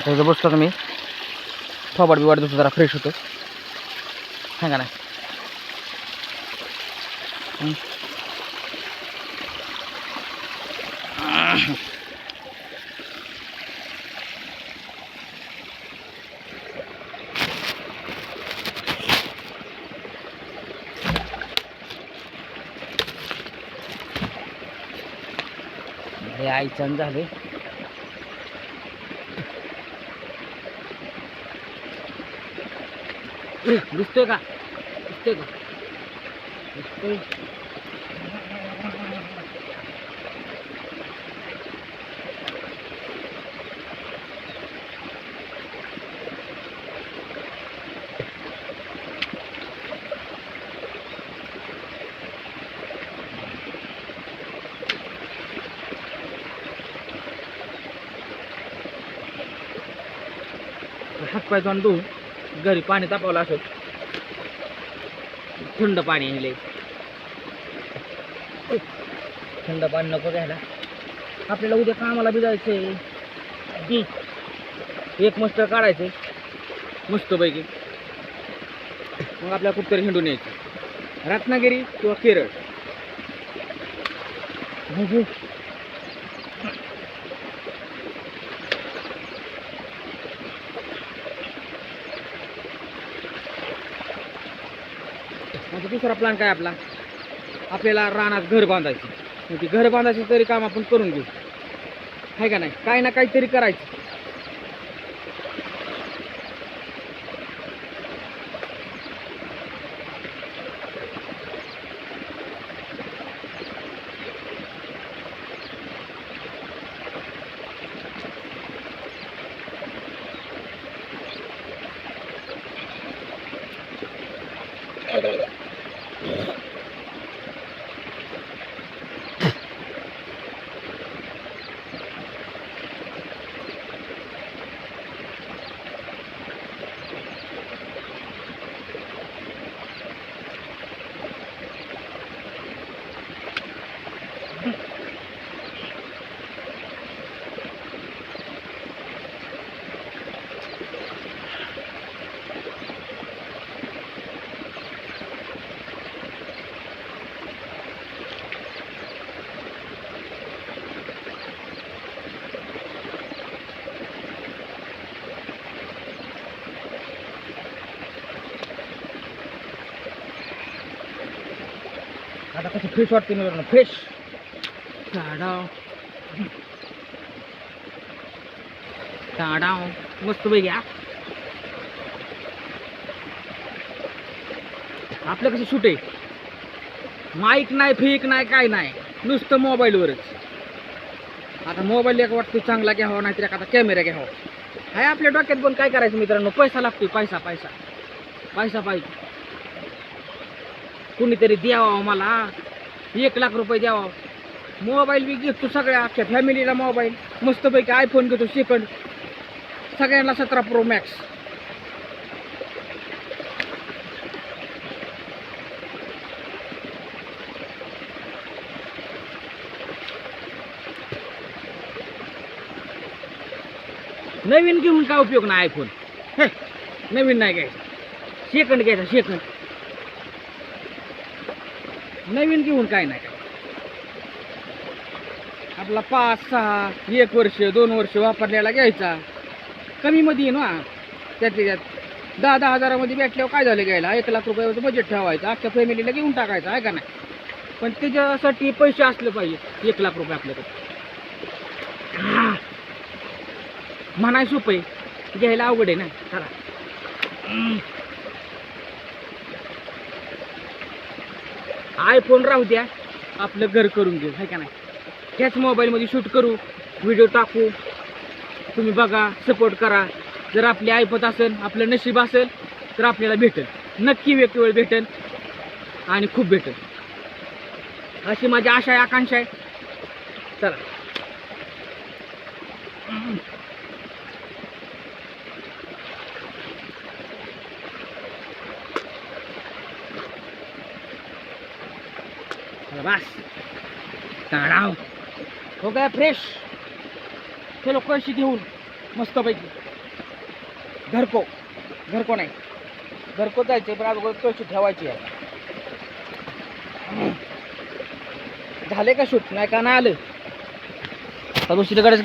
त्याचं बसतो मी थोबाड बिवाड दुसरं जरा फ्रेश होतो हाय का नाही. हे आईचं झाले दिसतोय का दिसतोय का दिसतोय. हातपाय तोंड धुवून घरी पाणी तापवलं असत. थंड पाणी आहे थंड पाणी नको घ्यायला. आपल्याला उद्या कामाला बी जायचंय. एक मस्त काढायचंय मस्तपैकी. मग आपल्याला कुठतरी हिंडून यायचं रत्नागिरी किंवा केरळ. आता दुसरा प्लॅन काय आपला आपल्याला रानात घर बांधायचं. म्हणजे घर बांधायचं तरी काम आपण करून घेऊ आहे का नाही. काही ना काहीतरी करायचं. आता कसं फ्रेश वाटते मित्रांनो. फ्रेश टाडाव टाडाव मस्त पैकी. आपलं कसं शूट आहे. माईक नाही फेक नाही काय नाही नुसतं मोबाईलवरच. आता मोबाईल एक वाटतो चांगला घ्यावा नाहीतर एखादा कॅमेरा घ्यावा. हाय आपल्या डोक्यात पण काय करायचं मित्रांनो. पैसा लागतो. पैसा पैसा पैसा पाहिजे. कुणीतरी द्यावा मला 1 लाख रुपये द्यावा. मोबाईल बी घेतो सगळ्या अख्ख्या फॅमिलीला मोबाईल मस्तपैकी. आयफोन घेतो सेकंड सगळ्यांना 17 प्रो मॅक्स. नवीन घेऊन काय उपयोग नाही. आयफोन हे नवीन नाही घ्यायचा. सेकंड घ्यायचा सेकंड. नवीन घेऊन काय नाही. आपला 5, 6, 1 वर्ष 2 वर्ष वापरलेला घ्यायचा. कमी मध्ये आहे ना. त्यात 10-10 हजारामध्ये भेटल्यावर काय झालं घ्यायला. 1 लाख रुपयाचं बजेट ठेवायचं. अख्ख्या फॅमिलीला घेऊन टाकायचं आहे का नाही. पण त्याच्यासाठी पैसे असले पाहिजे. 1 लाख रुपये आपल्याकडे म्हणाय सोपं आहे घ्यायला अवघड आहे ना. चला आयफोन राहू द्या. आपलं घर करून घेऊ आहे का नाही. त्याच मोबाईलमध्ये शूट करू व्हिडिओ टाकू. तुम्ही बघा सपोर्ट करा. जर आपली ऐपत असेल आपलं नशीब असेल तर आपल्याला भेटेल. नक्की एक वेळ भेटेल आणि खूप भेटेल अशी माझी आशा आहे आकांक्षा आहे. चला बस तणाव हो गया फ्रेश. चलो कळशी घेऊन मस्तपैकी. घरको नाही घरको जायचे, पण अगोदर कळशी ठेवायची आहे. झाले का शूट? नाही का नाही आलं? तर दुसरीकडेच